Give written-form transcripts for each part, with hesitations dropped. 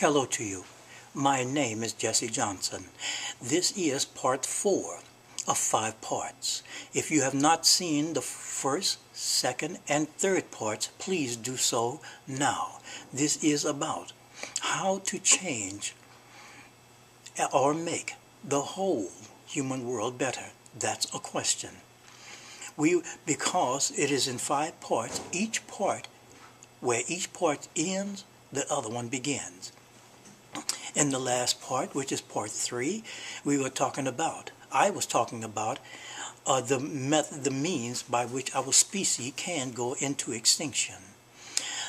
Hello to you. My name is Jesse Johnson. This is part 4 of 5 parts. If you have not seen the first, second, and third parts, please do so now. This is about how to change or make the whole human world better. That's a question. Because it is in 5 parts, where each part ends, the other one begins. In the last part, which is part 3, I was talking about the means by which our species can go into extinction.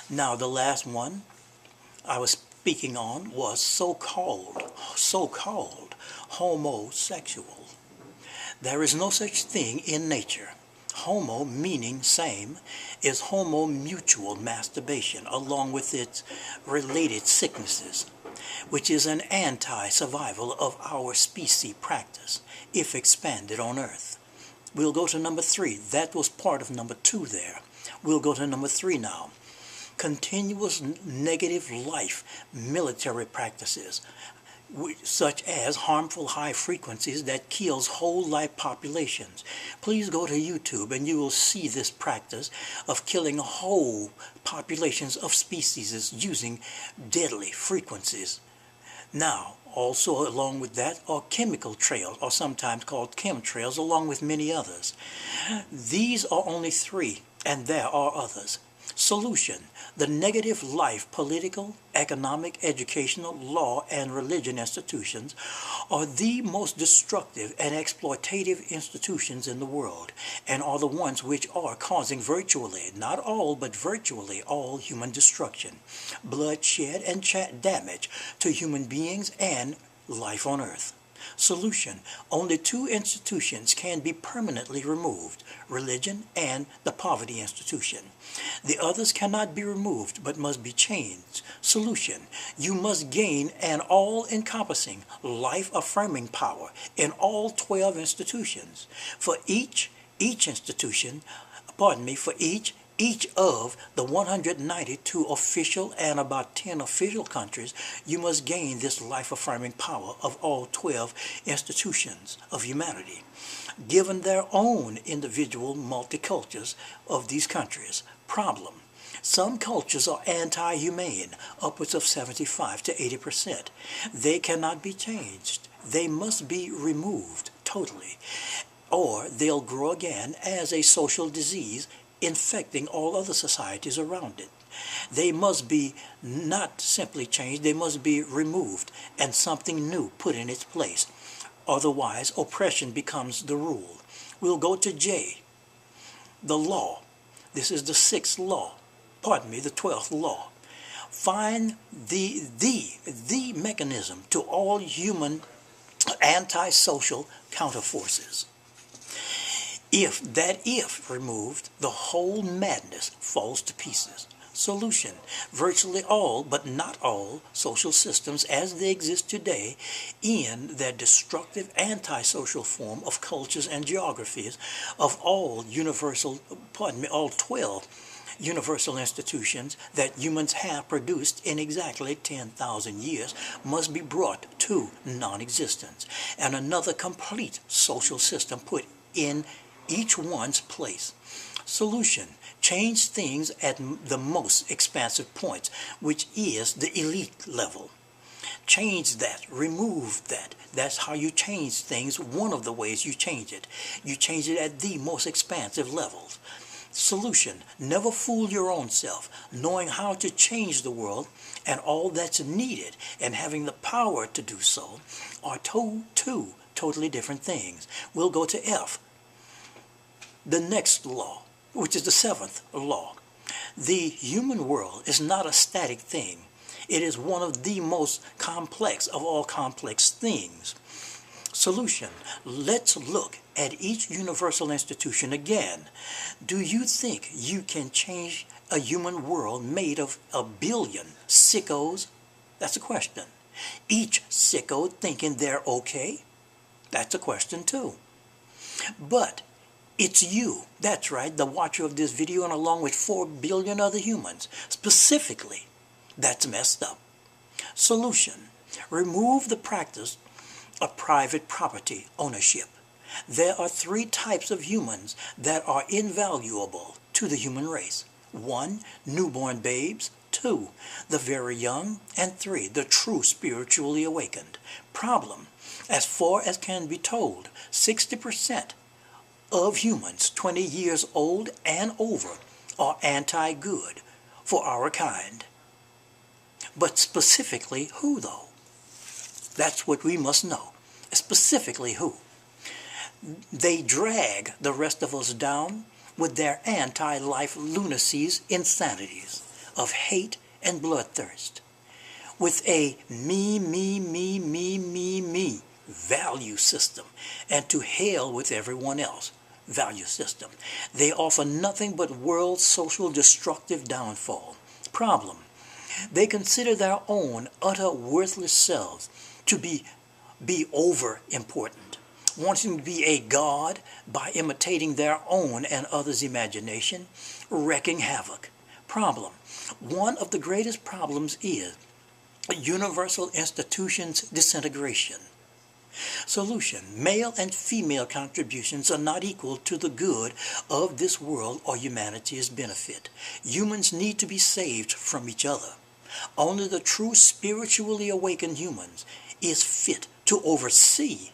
Now, the last one I was speaking on was so-called homosexual. There is no such thing in nature. Homo, meaning same, is homo-mutual masturbation, along with its related sicknesses, which is an anti-survival of our species practice, if expanded on Earth. We'll go to number 3. That was part of number 2 there. We'll go to number 3 now. Continuous negative life military practices, such as harmful high frequencies that kills whole life populations. Please go to YouTube and you will see this practice of killing whole populations of species using deadly frequencies. Now, also along with that are chemical trails, or sometimes called chemtrails, along with many others. These are only 3, and there are others. Solution: the negative life political, economic, educational, law, and religion institutions are the most destructive and exploitative institutions in the world, and are the ones which are causing virtually, not all, but virtually all human destruction, bloodshed, and damage to human beings and life on Earth. Solution: only 2 institutions can be permanently removed: religion and the poverty institution. The others cannot be removed but must be changed. Solution: you must gain an all-encompassing, life-affirming power in all 12 institutions. For each of the 192 official and about 10 official countries, you must gain this life-affirming power of all 12 institutions of humanity, given their own individual multicultures of these countries. Problem: some cultures are anti-humane, upwards of 75 to 80%. They cannot be changed. They must be removed totally, or they'll grow again as a social disease, infecting all other societies around it. They must be not simply changed, they must be removed and something new put in its place. Otherwise, oppression becomes the rule. We'll go to J, the law. This is the 6th law. The 12th law. Find the mechanism to all human antisocial counterforces. If removed, the whole madness falls to pieces. Solution: virtually all, but not all, social systems as they exist today in their destructive antisocial form of cultures and geographies of all 12 universal institutions that humans have produced in exactly 10,000 years must be brought to non-existence, and another complete social system put in each one's place. Solution: change things at the most expansive points, which is the elite level. Change that, remove that. That's how you change things. One of the ways you change it. You change it at the most expansive levels. Solution: never fool your own self. Knowing how to change the world and all that's needed and having the power to do so are two totally different things. We'll go to F, the next law, which is the 7th law. The human world is not a static thing. It is one of the most complex of all complex things. Solution: let's look at each universal institution again. Do you think you can change a human world made of 1 billion sickos? That's a question. Each sicko thinking they're okay? That's a question too. But it's you, that's right, the watcher of this video, and along with 4 billion other humans. Specifically, that's messed up. Solution: remove the practice of private property ownership. There are three types of humans that are invaluable to the human race. 1. Newborn babes. 2. The very young. And 3. The true spiritually awakened. Problem: as far as can be told, 60% of humans 20 years old and over are anti-good for our kind. But specifically who, though? That's what we must know. Specifically who? They drag the rest of us down with their anti-life lunacies, insanities of hate and bloodthirst, with a me value system, and to hell with everyone else value system. They offer nothing but world social destructive downfall. Problem: they consider their own utter worthless selves to be over important, wanting to be a god by imitating their own and others' imagination, wreaking havoc. Problem: one of the greatest problems is universal institutions disintegration. Solution: male and female contributions are not equal to the good of this world or humanity's benefit. Humans need to be saved from each other. Only the true spiritually awakened humans is fit to oversee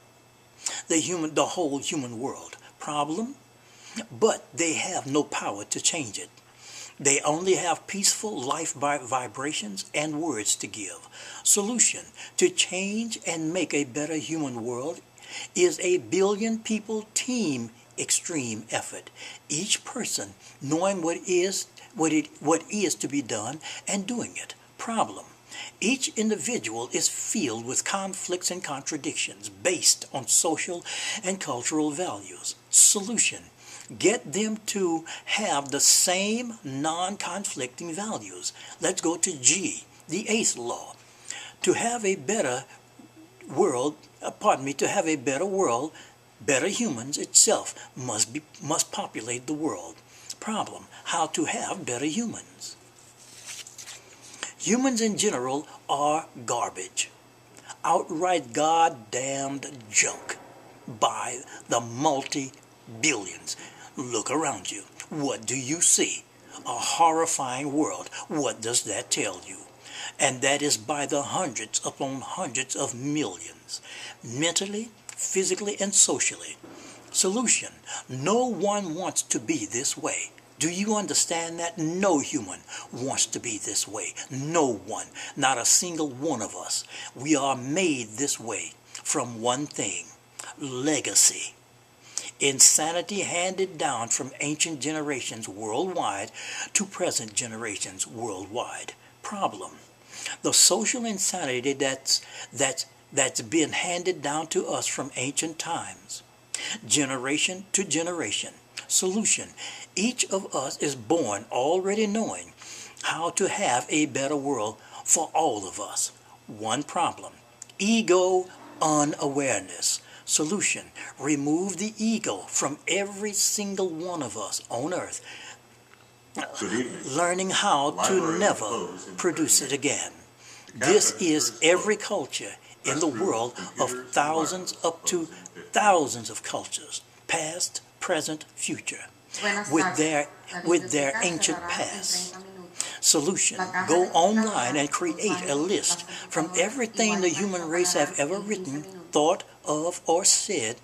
the whole human world. Problem: but they have no power to change it. They only have peaceful life vibrations and words to give. Solution: to change and make a better human world is a billion people team extreme effort. Each person knowing what is to be done and doing it. Problem: each individual is filled with conflicts and contradictions based on social and cultural values. Solution: get them to have the same non-conflicting values. Let's go to G, the eighth law. To have a better world, better humans itself must populate the world. Problem: how to have better humans? Humans in general are garbage, outright goddamned junk by the multi-billions. Look around you. What do you see? A horrifying world. What does that tell you? And that is by the hundreds upon hundreds of millions, mentally, physically, and socially. Solution: no one wants to be this way. Do you understand that? No human wants to be this way. No one. Not a single one of us. We are made this way from one thing: legacy. Insanity handed down from ancient generations worldwide to present generations worldwide. Problem: the social insanity that's been handed down to us from ancient times, generation to generation. Solution: each of us is born already knowing how to have a better world for all of us. One problem: ego unawareness. Solution: remove the ego from every single one of us on earth, learning how to never produce it again. This is every culture in the world of thousands up to thousands of cultures, past, present, future, with their ancient past. Solution: go online and create a list from everything the human race have ever written, thought of, or said,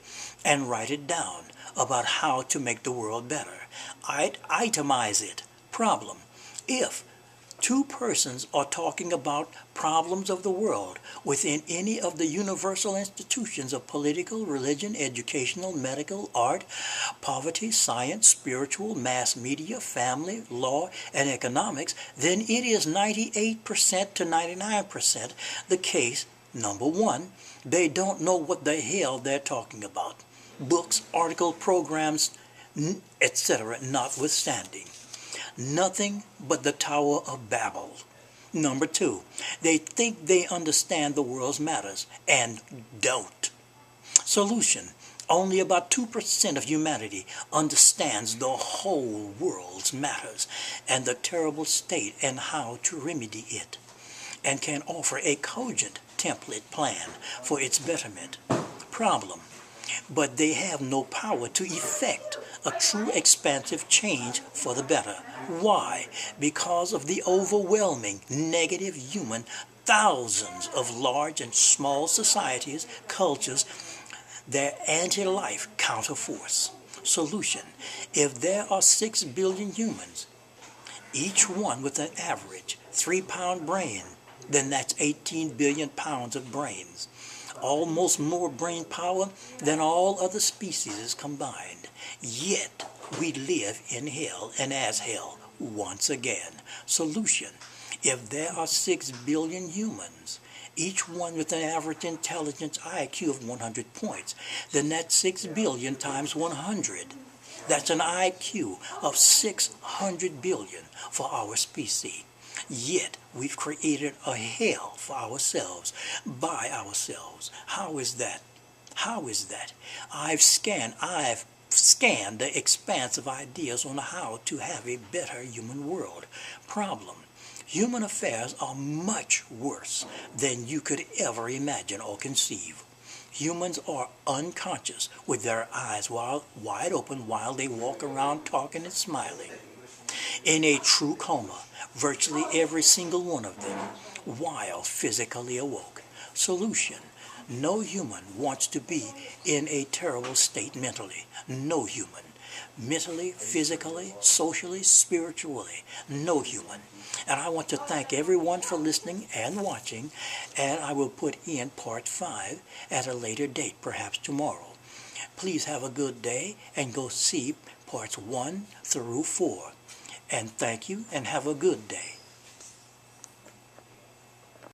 and write it down about how to make the world better. Itemize it. Problem: if two persons are talking about problems of the world within any of the universal institutions of political, religion, educational, medical, art, poverty, science, spiritual, mass media, family, law, and economics, then it is 98% to 99% the case. Number one, they don't know what the hell they're talking about. Books, articles, programs, etc. notwithstanding. Nothing but the Tower of Babel. Number two, they think they understand the world's matters and don't. Solution: only about 2% of humanity understands the whole world's matters and the terrible state and how to remedy it. and can offer a cogent template plan for its betterment. Problem: but they have no power to effect a true expansive change for the better. Why? Because of the overwhelming negative human thousands of large and small societies, cultures, their anti-life counterforce. Solution: if there are 6 billion humans, each one with an average 3-pound brain, then that's 18 billion pounds of brains. Almost more brain power than all other species combined. Yet we live in hell and as hell once again. Solution: if there are 6 billion humans, each one with an average intelligence IQ of 100 points, then that's 6 billion times 100. That's an IQ of 600 billion for our species. Yet we've created a hell for ourselves, by ourselves. How is that? How is that? I've scanned the expanse of ideas on how to have a better human world. Problem: human affairs are much worse than you could ever imagine or conceive. Humans are unconscious with their eyes wide open while they walk around talking and smiling. In a true coma, virtually every single one of them, while physically awoke. Solution: no human wants to be in a terrible state mentally. No human. Mentally, physically, socially, spiritually. No human. And I want to thank everyone for listening and watching, and I will put in part 5 at a later date, perhaps tomorrow. Please have a good day and go see parts 1 through 4. And thank you and have a good day.